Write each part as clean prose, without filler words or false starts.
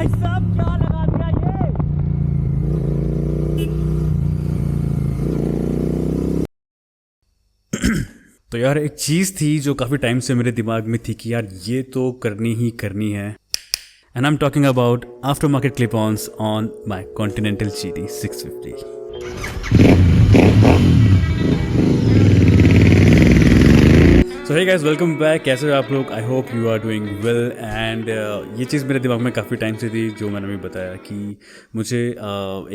भाई साहब क्या लगा दिया ये। तो यार एक चीज़ थी जो काफ़ी टाइम से मेरे दिमाग में थी कि यार ये तो करनी ही करनी है। And I am talking about after market clip ons on my Continental GT 650। So hey guys, welcome back. कैसे हो आप लोग? I hope you are doing well. And ये चीज़ मेरे दिमाग में काफ़ी टाइम से थी, जो मैंने भी बताया कि मुझे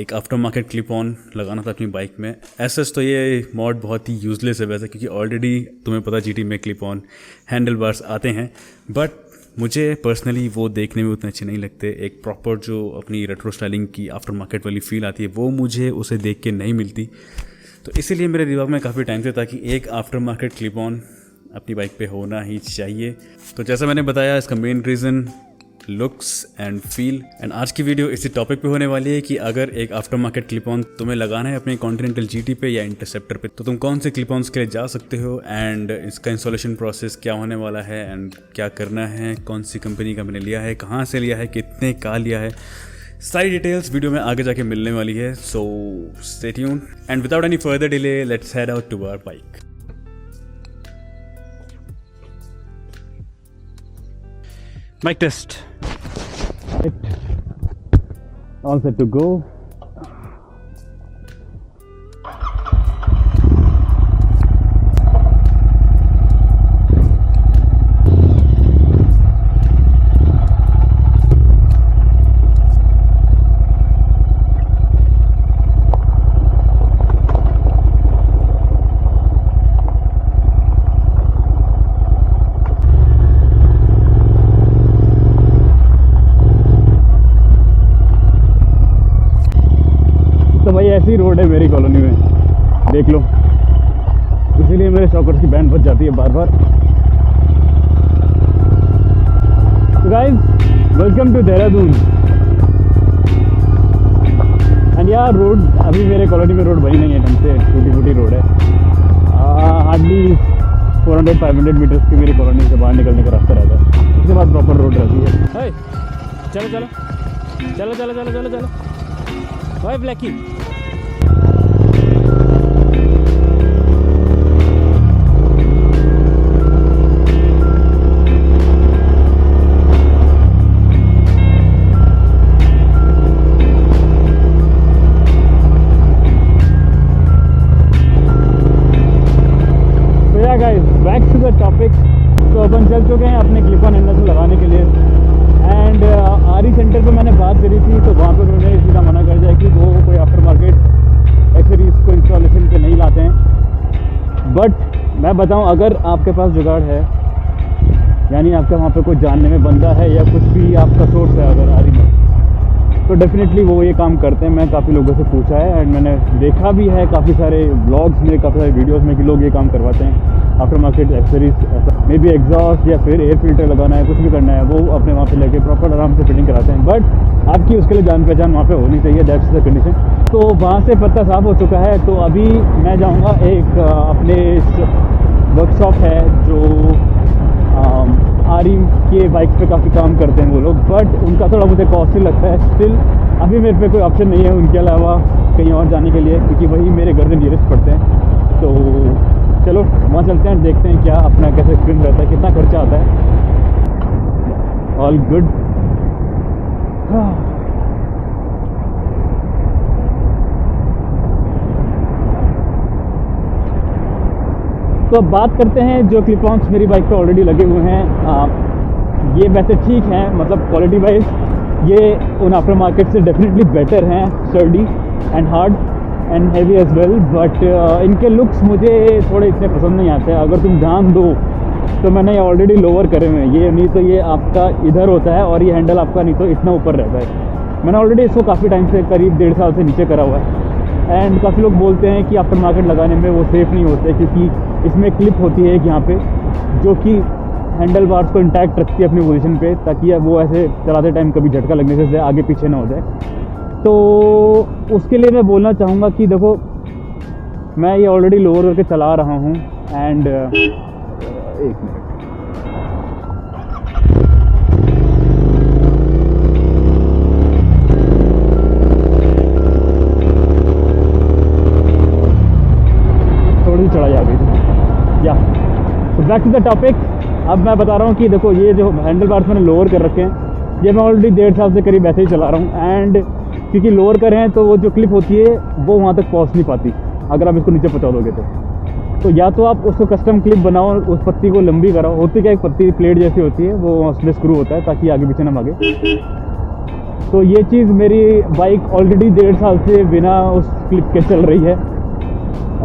एक आफ्टर मार्केट क्लिप ऑन लगाना था अपनी बाइक में। ऐसा तो ये मॉड बहुत ही यूजलेस है वैसे, क्योंकि ऑलरेडी तुम्हें पता GT में क्लिप ऑन हैंडल बार्स आते हैं, बट मुझे पर्सनली वो देखने में उतने अच्छे नहीं लगते। एक प्रॉपर जो अपनी रेट्रो स्टाइलिंग की आफ्टर मार्केट वाली फील आती है वो मुझे उसे देख के नहीं मिलती। तो इसीलिए मेरे दिमाग में काफ़ी टाइम से था कि एक आफ्टर मार्केट क्लिप ऑन अपनी बाइक पे होना ही चाहिए। तो जैसा मैंने बताया, इसका main reason looks and feel. And आज की वीडियो इसी टॉपिक पे होने वाली है कि अगर एक आफ्टर मार्केट क्लिप ऑन तुम्हें लगाना है अपने कॉन्टिनेंटल GT पे या इंटरसेप्टर पे, तो तुम कौन से क्लिप ऑन्स के लिए जा सकते हो, एंड इसका इंस्टॉलेशन प्रोसेस क्या होने वाला है, एंड क्या करना है, कौन सी कंपनी का मैंने लिया है, कहाँ से लिया है, कितने का लिया है, सारी डिटेल्स वीडियो में आगे जाके मिलने वाली है। So stay tuned and without any further delay let's head out to our bike. Mic test. All set to go. तो भाई ऐसी रोड है मेरी कॉलोनी में, देख लो, इसीलिए मेरे शॉकर्स की बैंड बज जाती है बार बार। तो guys, welcome to Dehradun. And यार रोड अभी मेरे कॉलोनी में रोड बनी नहीं है ढंग से, टूटी फूटी रोड है। हार्डली 400-500 मीटर्स की मेरी कॉलोनी से बाहर निकलने का रास्ता रहता है, उसके बाद प्रॉपर रोड रहती है। चलो चलो चलो चलो चलो चलो चलो भाई ब्लैकी। तो yeah guys, back to the topic. तो अपन चल चुके हैं अपने क्लिप ऑन हैंडल से लगाने के लिए। एंड आरी सेंटर पे मैंने बात करी थी, तो वहाँ पे उन्होंने सीधा मना कर दिया कि वो कोई आफ्टर मार्केट एक्सेसरीज को इंस्टॉलेशन पे नहीं लाते हैं। बट मैं बताऊँ, अगर आपके पास जुगाड़ है, यानी आपका वहाँ पे कोई जानने में बंदा है या कुछ भी आपका सोर्स है अगर आरी में, तो डेफिनेटली वो ये काम करते हैं। मैं काफ़ी लोगों से पूछा है एंड मैंने देखा भी है काफ़ी सारे ब्लॉग्स में, काफ़ी सारे वीडियोज़ में कि लोग ये काम करवाते हैं। आफ्टर मार्केट एक्सेसरीज, ऐसा मे बी एग्जॉस्ट या फिर एयर फिल्टर लगाना है, कुछ भी करना है, वो अपने वहाँ पे लेके प्रॉपर आराम से फिटिंग कराते हैं। बट आपकी उसके लिए जान पहचान वहाँ पे होनी चाहिए, दैट्स द कंडीशन। तो वहाँ से पता साफ हो चुका है। तो अभी मैं जाऊँगा एक अपने वर्कशॉप है जो आरी के बाइक पे काफ़ी काम करते हैं वो लोग, बट उनका थोड़ा मुझे कॉस्टली लगता है। स्टिल अभी मेरे पे कोई ऑप्शन नहीं है उनके अलावा कहीं और जाने के लिए, क्योंकि वही मेरे घर से नियरेस्ट पड़ते हैं। तो चलो वहाँ चलते हैं, देखते हैं क्या अपना कैसे एक्सपीरियंस रहता है, कितना खर्चा आता है। All good. तो अब बात करते हैं जो क्लिप ऑन्स मेरी बाइक पे ऑलरेडी लगे हुए हैं। ये वैसे ठीक हैं, मतलब क्वालिटी वाइज ये उन आफ्टर मार्केट से डेफिनेटली बेटर हैं, sturdy and hard and heavy as well. But इनके लुक्स मुझे थोड़े इतने पसंद नहीं आते हैं। अगर तुम ध्यान दो तो मैंने ये ऑलरेडी लोअर करे हुए हैं, ये नहीं तो ये आपका इधर होता है और ये हैंडल आपका नहीं तो इतना ऊपर रहता है। मैंने ऑलरेडी इसको काफ़ी टाइम से, करीब 1.5 साल से नीचे करा हुआ है। एंड काफ़ी लोग बोलते हैं कि आफ्टर मार्केट लगाने में वो सेफ़ नहीं होते, क्योंकि इसमें क्लिप होती है एक यहाँ पे जो कि हैंडल बार्स को इंटैक्ट रखती है अपनी पोजीशन पे, ताकि वो ऐसे चलाते टाइम कभी झटका लगने से आगे पीछे ना हो जाए। तो उसके लिए मैं बोलना चाहूँगा कि देखो, मैं ये ऑलरेडी लोअर करके चला रहा हूँ एंड एक minute back to the topic. अब मैं बता रहा हूँ कि देखो ये जो हैंडल बार्स मैंने लोअर कर रखे हैं, ये मैं ऑलरेडी 1.5 साल से करीब ऐसे ही चला रहा हूँ। एंड क्योंकि लोअर कर हैं तो वो जो क्लिप होती है वो वहाँ तक पहुँच नहीं पाती अगर आप इसको नीचे पहुँचा दोगे तो या तो आप उसको कस्टम क्लिप बनाओ, उस पत्ती को लंबी कराओ। होती क्या, एक पत्ती प्लेट जैसी होती है, वो उसमें स्क्रू होता है ताकि आगे पीछे ना भागे। तो ये चीज़ मेरी बाइक ऑलरेडी 1.5 साल से बिना उस क्लिप के चल रही है।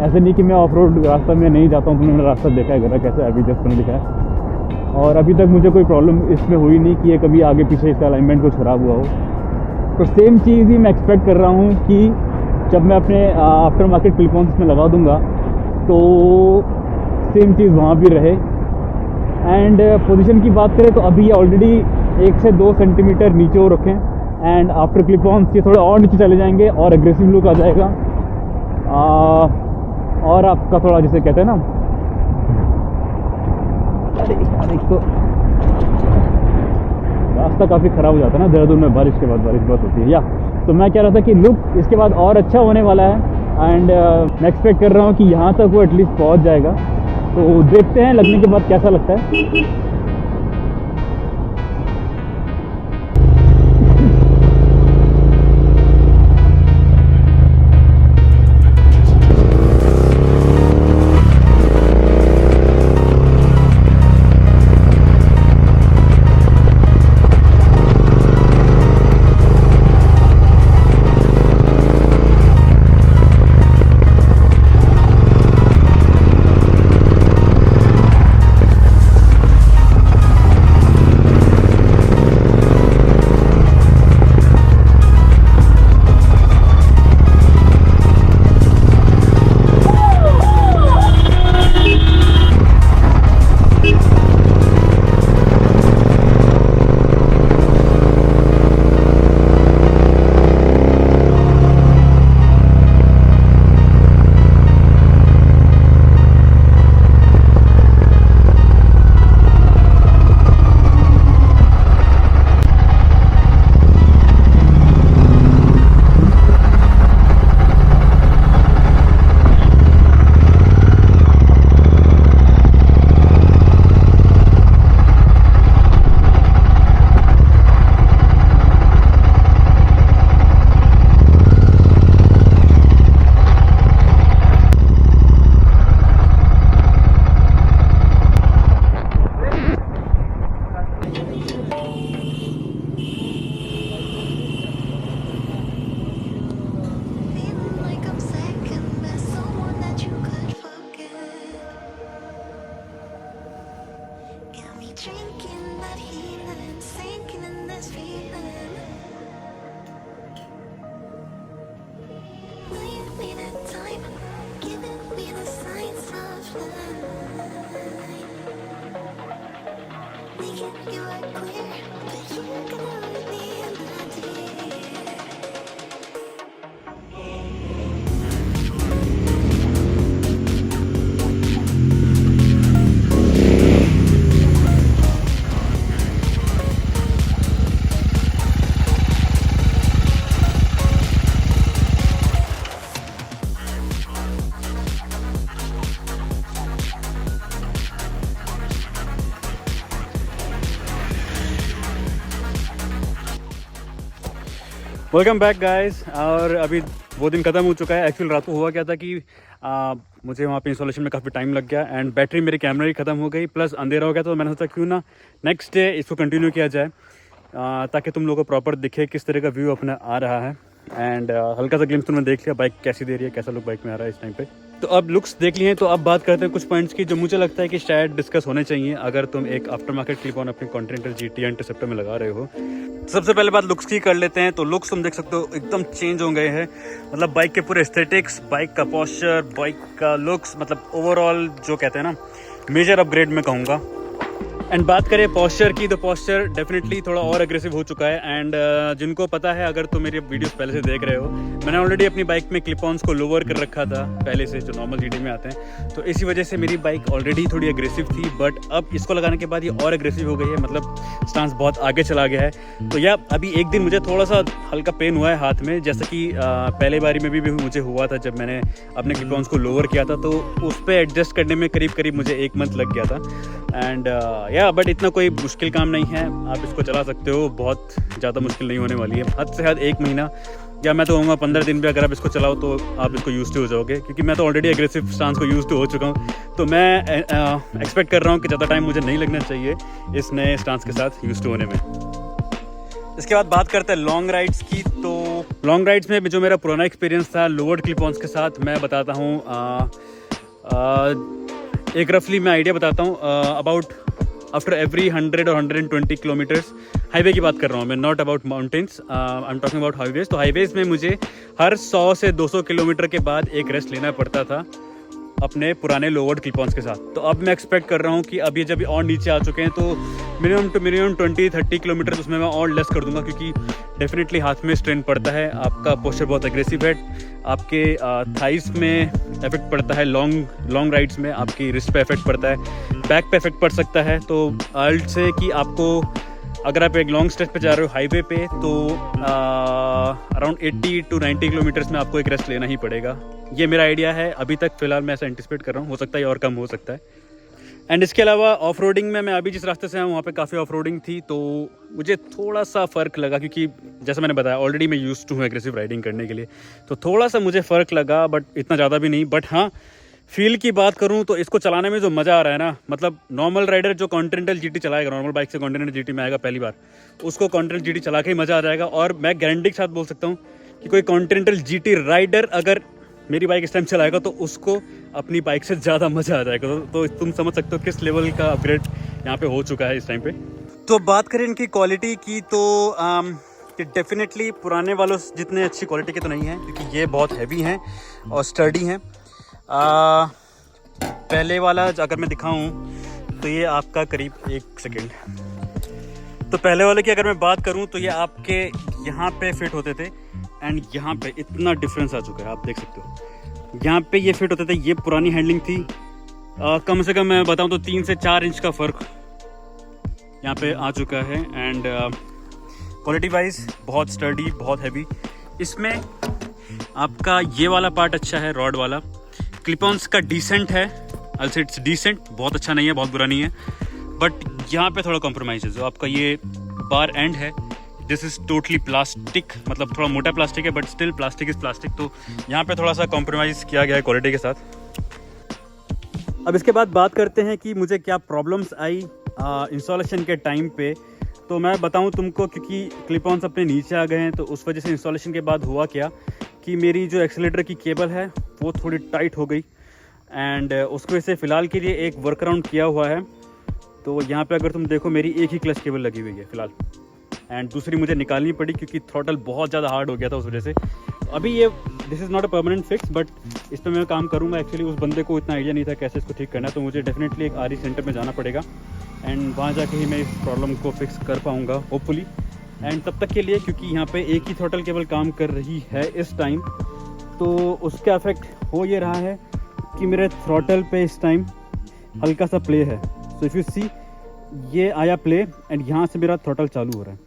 ऐसे नहीं कि मैं ऑफ रोड रास्ता में नहीं जाता हूँ, तुमने मेरा रास्ता देखा है घर कैसे अभी जस्ट मैंने दिखा है, और अभी तक मुझे कोई प्रॉब्लम इसमें हुई नहीं कि ये कभी आगे पीछे इसका अलाइनमेंट कुछ ख़राब हुआ हो। तो सेम चीज़ ही मैं एक्सपेक्ट कर रहा हूँ कि जब मैं अपने आफ्टर मार्केट क्लिप ऑन्स में लगा दूँगा तो सेम चीज़ वहाँ भी रहे। एंड पोजीशन की बात करें तो अभी ये ऑलरेडी 1 से 2 सेंटीमीटर नीचे हो रखे हैं। एंड आफ्टर क्लिप ऑन्स ये थोड़े और नीचे चले जाएंगे और एग्रेसिव लुक आ जाएगा। और आपका थोड़ा जैसे कहते हैं ना, अरे तो रास्ता काफ़ी ख़राब हो जाता है ना देहरादून में, बारिश के बाद बारिश बहुत होती है। या तो मैं कह रहा था कि लुक इसके बाद और अच्छा होने वाला है। एंड मैं एक्सपेक्ट कर रहा हूँ कि यहाँ तक वो एटलीस्ट पहुँच जाएगा। तो देखते हैं लगने के बाद कैसा लगता है। Drinking that healing, sinking in this feeling. Leave me the time, giving me the signs of life. Making you are clear, but you're gonna leave me in the deep. Welcome back guys. और अभी वो दिन ख़त्म हो चुका है। Actual रात को हुआ क्या था कि मुझे वहाँ पे इंस्टॉलेशन में काफ़ी टाइम लग गया एंड बैटरी मेरे कैमरे की ख़त्म हो गई, प्लस अंधेरा हो गया। तो मैंने सोचा क्यों ना नेक्स्ट डे इसको कंटिन्यू किया जाए ताकि तुम लोगों को प्रॉपर दिखे किस तरह का व्यू अपना आ रहा है। एंड हल्का सा ग्लिम्स तुमने देख लिया बाइक कैसी दे रही है, कैसा लुक बाइक में आ रहा है इस टाइम पे। तो अब लुक्स देख लिए हैं, तो अब बात करते हैं कुछ पॉइंट्स की जो मुझे लगता है कि शायद डिस्कस होने चाहिए अगर तुम एक आफ्टर मार्केट क्लिप ऑन अपनी कॉन्टिनेंटल GT इंटरसेप्टर में लगा रहे हो। सबसे पहले बात लुक्स की कर लेते हैं। तो लुक्स तुम देख सकते हो एकदम चेंज हो गए हैं, मतलब बाइक के पूरे एस्थेटिक्स, बाइक का पॉस्चर, बाइक का लुक्स, मतलब ओवरऑल जो कहते हैं ना मेजर अपग्रेड में कहूँगा। एंड बात करें पॉस्चर की, तो पॉस्चर डेफिनेटली थोड़ा और एग्रेसिव हो चुका है। एंड जिनको पता है, अगर तुम मेरे वीडियोस पहले से देख रहे हो, मैंने ऑलरेडी अपनी बाइक में क्लिप ऑन्स को लोअर कर रखा था पहले से, जो नॉर्मल जीटी में आते हैं। तो इसी वजह से मेरी बाइक ऑलरेडी थोड़ी एग्रेसिव थी, बट अब इसको लगाने के बाद ये और एग्रेसिव हो गई है, मतलब स्टांस बहुत आगे चला गया है। तो या अभी एक दिन मुझे थोड़ा सा हल्का पेन हुआ है हाथ में, जैसा कि पहले बारी में भी मुझे हुआ था जब मैंने अपने क्लिप ऑन्स को लोअर किया था। तो उस पर एडजस्ट करने में करीब मुझे 1 मंथ लग गया था। एंड बट इतना कोई मुश्किल काम नहीं है, आप इसको चला सकते हो, बहुत ज़्यादा मुश्किल नहीं होने वाली है। हद से हद 1 महीना या मैं तो कहूँगा 15 दिन भी अगर आप इसको चलाओ तो आप इसको यूज़ टू हो जाओगे, क्योंकि मैं तो ऑलरेडी एग्रेसिव स्टांस को यूज़ टू हो चुका हूँ। तो मैं एक्सपेक्ट कर रहा हूँ कि ज़्यादा टाइम मुझे नहीं लगना चाहिए इस नए स्टांस के साथ यूज़ टू होने में। इसके बाद बात करते हैं लॉन्ग राइड्स की। तो लॉन्ग राइड्स में जो मेरा पुराना एक्सपीरियंस था लोअर्ड क्लिप ऑन्स के साथ, मैं बताता हूँ, एक रफली मैं आइडिया बताता हूँ। अबाउट आफ्टर एवरी 100 और 120 किलोमीटर्स, हाईवे की बात कर रहा हूँ मैं, not about mountains, I am talking about highways. तो हाईवेज़ में मुझे हर 100 से 200 किलोमीटर के बाद एक रेस्ट लेना पड़ता था अपने पुराने लोअर्ड क्लिप ऑन्स के साथ। तो अब मैं एक्सपेक्ट कर रहा हूँ कि अब ये जब और नीचे आ चुके हैं तो मिनिमम 20-30 किलोमीटर उसमें मैं और लेस कर दूंगा, क्योंकि डेफिनेटली हाथ में स्ट्रेन पड़ता है, आपका पोस्चर बहुत एग्रेसिव है, आपके थाइस में इफेक्ट पड़ता है, लॉन्ग राइड्स में आपकी रिस्ट पे इफेक्ट पड़ता है, बैक पे इफेक्ट पड़ सकता है। तो अर्ल्ड से कि आपको अगर आप एक लॉन्ग स्ट्रेच पे जा रहे हो हाईवे पे, तो अराउंड 80-90 किलोमीटर्स में आपको एक रेस्ट लेना ही पड़ेगा। ये मेरा आइडिया है, अभी तक फ़िलहाल मैं ऐसा एंटिसिपेट कर रहा हूँ, हो सकता है और कम हो सकता है। एंड इसके अलावा ऑफ रोडिंग में मैं अभी जिस रास्ते से आया वहाँ पे काफ़ी ऑफ रोडिंग थी, तो मुझे थोड़ा सा फ़र्क लगा, क्योंकि जैसा मैंने बताया ऑलरेडी मैं यूज़ टू हूँ एग्रेसिव राइडिंग करने के लिए, तो थोड़ा सा मुझे फ़र्क लगा, बट इतना ज़्यादा भी नहीं। बट हाँ, फील की बात करूं तो इसको चलाने में जो मज़ा आ रहा है ना, मतलब नॉर्मल राइडर जो कॉन्टिनेंटल जीटी चलाएगा, नॉर्मल बाइक से कॉन्टिनेंटल जीटी में आएगा पहली बार, उसको कॉन्टिनेंटल जीटी चला के ही मज़ा आ जाएगा। और मैं गारंटी के साथ बोल सकता हूं कि कोई कॉन्टिनेंटल जीटी राइडर अगर मेरी बाइक इस टाइम चलाएगा तो उसको अपनी बाइक से ज़्यादा मज़ा आ जाएगा। तो तुम समझ सकते हो किस लेवल का अपग्रेड यहाँ पर हो चुका है इस टाइम पर। तो बात करें इनकी क्वालिटी की, तो डेफिनेटली पुराने वालों जितने अच्छी क्वालिटी के तो नहीं है, क्योंकि ये बहुत हैवी हैं और स्टर्डी हैं। पहले वाला अगर मैं दिखाऊं तो ये आपका करीब 1 सेकेंड, तो पहले वाले की अगर मैं बात करूं तो ये आपके यहाँ पे फिट होते थे, एंड यहाँ पे इतना डिफरेंस आ चुका है, आप देख सकते हो। यहाँ पे ये फिट होते थे, ये पुरानी हैंडलिंग थी, कम से कम मैं बताऊं तो 3 से 4 इंच का फ़र्क यहाँ पे आ चुका है। एंड क्वालिटी वाइज बहुत स्टर्डी, बहुत हैवी। इसमें आपका ये वाला पार्ट अच्छा है, रॉड वाला। क्लिप ऑन्स का डिसेंट है, आई से इट्स डिसेंट, बहुत अच्छा नहीं है, बहुत बुरा नहीं है, बट यहाँ पे थोड़ा कॉम्प्रोमाइज़ है। जो आपका ये बार एंड है, दिस इज़ टोटली प्लास्टिक, मतलब थोड़ा मोटा प्लास्टिक है, but still plastic is plastic. तो यहाँ पे थोड़ा सा कॉम्प्रोमाइज़ किया गया है क्वालिटी के साथ। अब इसके बाद बात करते हैं कि मुझे क्या प्रॉब्लम्स आई इंस्टॉलेशन के टाइम पे। तो मैं बताऊं तुमको, क्योंकि क्लिप ऑन्स अपने नीचे आ गए हैं, तो उस वजह से इंस्टॉलेशन के बाद हुआ क्या कि मेरी जो एक्सीलरेटर की केबल है वो थोड़ी टाइट हो गई, एंड उसको इसे फ़िलहाल के लिए एक वर्कअराउंड किया हुआ है। तो यहाँ पे अगर तुम देखो मेरी एक ही क्लच केबल लगी हुई है फ़िलहाल, एंड दूसरी मुझे निकालनी पड़ी क्योंकि थ्रॉटल बहुत ज़्यादा हार्ड हो गया था उस वजह से। अभी ये this is not a permanent fix, but इस पर मैं काम करूँगा। एक्चुअली उस बंदे को इतना आइडिया नहीं था कैसे इसको ठीक करना है, तो मुझे डेफिनेटली एक आरई सेंटर में जाना पड़ेगा, एंड वहाँ जाके ही मैं इस प्रॉब्लम को फिक्स कर पाऊँगा होपफुली। एंड तब तक के लिए, क्योंकि यहाँ पे एक ही थ्रॉटल केबल काम कर रही है इस टाइम, तो उसका इफेक्ट हो ये रहा है कि मेरे थ्रॉटल पे इस टाइम हल्का सा प्ले है। सो इफ़ यू सी, ये आया प्ले, एंड यहाँ से मेरा थ्रॉटल चालू हो रहा है,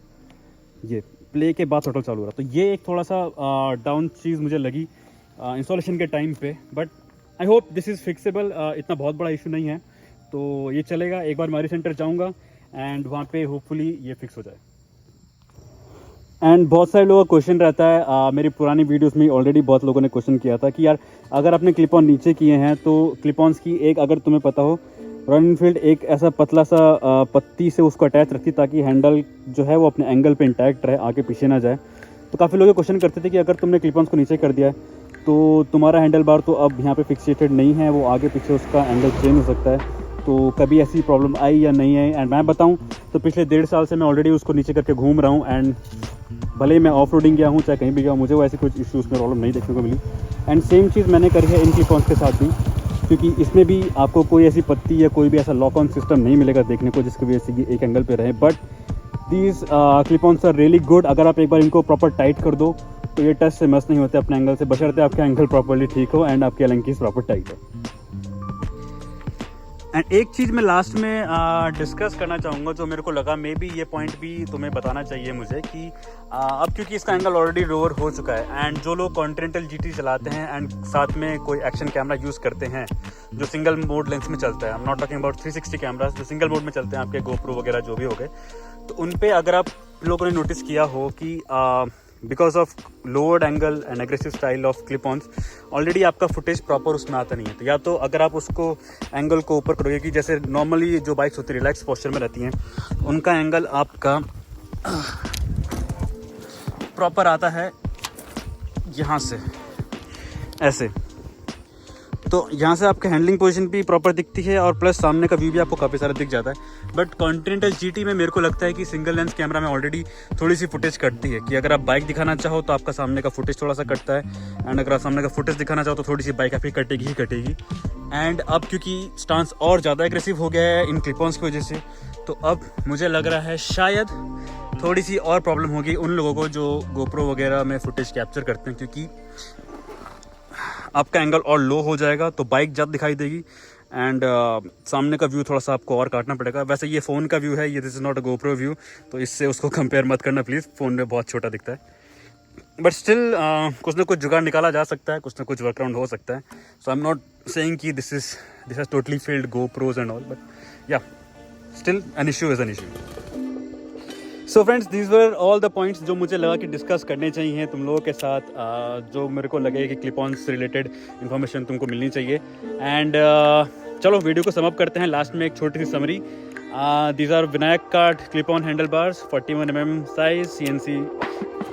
ये प्ले के बाद थ्रॉटल चालू हो रहा है। तो ये एक थोड़ा सा डाउन चीज़ मुझे लगी इंस्टॉलेशन के टाइम पे, but I hope this is fixable. इतना बहुत बड़ा इशू नहीं है, तो ये चलेगा। एक बार मारी सेंटर जाऊँगा एंड वहाँ पे होपफुली ये फिक्स हो जाए। एंड बहुत सारे लोगों का क्वेश्चन रहता है, मेरी पुरानी वीडियोस में ऑलरेडी बहुत लोगों ने क्वेश्चन किया था कि यार अगर आपने क्लिप ऑन नीचे किए हैं तो क्लिप ऑन्स की एक, अगर तुम्हें पता हो, रॉयल एनफील्ड एक ऐसा पतला सा पत्ती से उसको अटैच रखती ताकि हैंडल जो है वो अपने एंगल पे इंटैक्ट रहे, आगे पीछे ना जाए। तो काफ़ी लोग क्वेश्चन करते थे कि अगर तुमने क्लिप ऑन्स को नीचे कर दिया है तो तुम्हारा हैंडल बार तो अब यहाँ पे फिक्सेटेड नहीं है, वो आगे पीछे उसका एंगल चेंज हो सकता है। तो कभी ऐसी प्रॉब्लम आई या नहीं आई? एंड मैं बताऊँ तो पिछले 1.5 साल से मैं ऑलरेडी उसको नीचे करके घूम रहा हूँ, एंड भले ही मैं ऑफ रोडिंग गया हूँ चाहे कहीं भी गया हूँ, मुझे वो ऐसी कुछ इश्यूज़ में प्रॉब्लम नहीं देखने को मिली। एंड सेम चीज़ मैंने करी है इन क्लिप ऑन्स के साथ भी। क्योंकि इसमें भी आपको कोई ऐसी पत्ती या कोई भी ऐसा लॉक ऑन सिस्टम नहीं मिलेगा देखने को जिसकी वजह से ये एक एंगल पे रहे। But these clip ons are really good. अगर आप एक बार इनको प्रॉपर टाइट कर दो तो ये टच से मस नहीं होते अपने एंगल से, बशर्ते आपका एंगल प्रॉपरली ठीक हो एंड आपकी एलंकीज प्रॉपर टाइट हो। एंड एक चीज़ मैं लास्ट में डिस्कस करना चाहूँगा जो मेरे को लगा मे बी ये पॉइंट भी तुम्हें बताना चाहिए मुझे कि अब क्योंकि इसका एंगल ऑलरेडी लोअर हो चुका है एंड जो लोग कॉन्टिनेंटल जीटी चलाते हैं एंड साथ में कोई एक्शन कैमरा यूज़ करते हैं जो सिंगल मोड लेंस में चलता है, आई am not talking about 360 cameras जो सिंगल मोड में चलते हैं आपके गोप्रो वगैरह जो भी हो गए, तो उन पे अगर आप लोगों ने नोटिस किया हो कि because of lowered angle and aggressive style of clip ons already आपका फुटेज प्रॉपर उसमें आता नहीं है। तो या तो अगर आप उसको एंगल को ऊपर करोगे कि जैसे नॉर्मली जो बाइक्स होती है रिलैक्स पोस्चर में रहती हैं उनका एंगल आपका प्रॉपर आता है यहाँ से ऐसे, तो यहाँ से आपका हैंडलिंग पोजीशन भी प्रॉपर दिखती है और प्लस सामने का व्यू भी आपको काफ़ी सारा दिख जाता है। बट कॉन्टिनेंटल जीटी में मेरे को लगता है कि सिंगल लेंस कैमरा में ऑलरेडी थोड़ी सी फुटेज कटती है कि अगर आप बाइक दिखाना चाहो तो आपका सामने का फुटेज थोड़ा सा कटता है एंड अगर आप सामने का फुटेज दिखाना चाहो तो थोड़ी सी बाइक आपकी कटेगी ही कटेगी। एंड अब क्योंकि स्टांस और ज़्यादा एग्रेसिव हो गया है इन क्लिप ऑन्स की वजह से, तो अब मुझे लग रहा है शायद थोड़ी सी और प्रॉब्लम होगी उन लोगों को जो गोप्रो वगैरह में फुटेज कैप्चर करते हैं, क्योंकि आपका एंगल और लो हो जाएगा तो बाइक ज़्यादा दिखाई देगी एंड सामने का व्यू थोड़ा सा आपको और काटना पड़ेगा। वैसे ये फ़ोन का व्यू है, ये this is not a GoPro view, तो इससे उसको कंपेयर मत करना प्लीज़, फ़ोन में बहुत छोटा दिखता है। बट स्टिल कुछ ना कुछ जुगाड़ निकाला जा सकता है, कुछ ना कुछ वर्कआउट हो सकता है। So I am not saying कि this has totally failed GoPros and all, but yeah still an issue is an issue. So friends, these were all the points जो मुझे लगा कि डिस्कस करने चाहिए तुम लोगों के साथ, जो मेरे को लगे कि क्लिप ऑन से रिलेटेड इन्फॉर्मेशन तुमको मिलनी चाहिए। एंड चलो वीडियो को समअप करते हैं लास्ट में एक छोटी सी summary. These are Vinayak card clip on handle bars 41 mm size CNC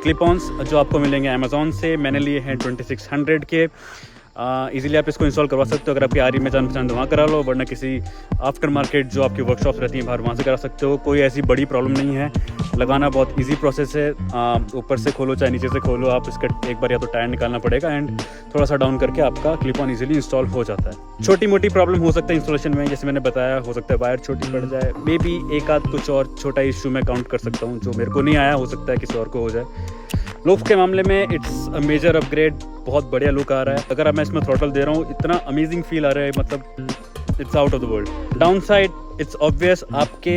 clip ons जो आपको मिलेंगे अमेजोन से। मैंने लिए हैं 2600 के। इजीली आप इसको इंस्टॉल करवा सकते हो, अगर आपकी आरी में जान पहचान तो वहाँ करा लो, वरना किसी आफ्टर मार्केट जो आपकी वर्कशॉप्स रहती हैं बाहर वहाँ से करा सकते हो। कोई ऐसी बड़ी प्रॉब्लम नहीं है, लगाना बहुत इजी प्रोसेस है। ऊपर से खोलो चाहे नीचे से खोलो, आप इसका एक बार या तो टायर निकालना पड़ेगा एंड थोड़ा सा डाउन करके आपका क्लिप ऑन ईजिली इंस्टॉल हो जाता है। छोटी मोटी प्रॉब्लम हो सकता है इंस्टॉलेशन में, जैसे मैंने बताया, हो सकता है वायर छोटी पड़ जाए, मे बी एक आध कुछ और छोटा इशू मैं काउंट कर सकता हूँ जो मेरे को नहीं आया, हो सकता है किसी और को हो जाए। लुक्स के मामले में इट्स अ मेजर अपग्रेड, बहुत बढ़िया लुक आ रहा है। अगर मैं इसमें थ्रॉटल दे रहा हूँ इतना अमेजिंग फील आ रहा है, मतलब it's out of the world. Down side it's obvious, आपके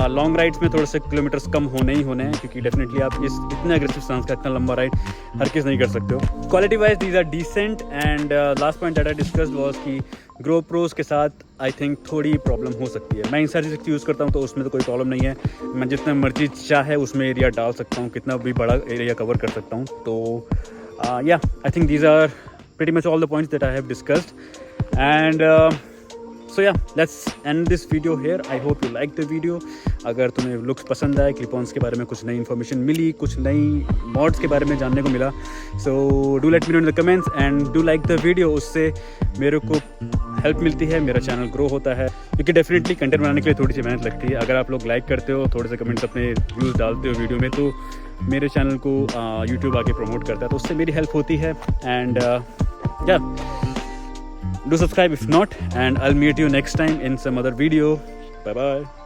लॉन्ग राइड्स में थोड़े से किलोमीटर्स कम होने ही होने हैं, क्योंकि डेफिनेटली आप इस इतने एग्रेसिव स्टांस का इतना लंबा राइड हर किस नहीं कर सकते हो। Quality wise these are decent and last point that I discussed was कि GoPros के साथ आई थिंक थोड़ी प्रॉब्लम हो सकती है। मैं Insta360 यूज़ करता हूँ तो उसमें तो कोई प्रॉब्लम नहीं है, मैं जितना मर्जी चाहे उसमें एरिया डाल सकता हूँ, कितना भी बड़ा एरिया कवर कर सकता हूँ। तो yeah I think these are pretty much all the points that I have discussed and so yeah let's end this video here. I hope you like the video. अगर तुम्हें लुक्स पसंद आए, clip ऑन्स के बारे में कुछ नई इन्फॉर्मेशन मिली, कुछ नई मॉड्स के बारे में जानने को मिला, so do let me know in the comments and do like the video. उससे मेरे को हेल्प मिलती है, मेरा चैनल ग्रो होता है, क्योंकि डेफिनेटली कंटेंट बनाने के लिए थोड़ी सी मेहनत लगती है। अगर आप लोग लाइक करते हो, थोड़े से कमेंट्स अपने व्यूज़ डालते हो वीडियो में, तो मेरे चैनल को यूट्यूब आके प्रमोट करता है, तो उससे मेरी हेल्प होती है। एंड या do subscribe if not, and I'll meet you next time in some other video. Bye bye.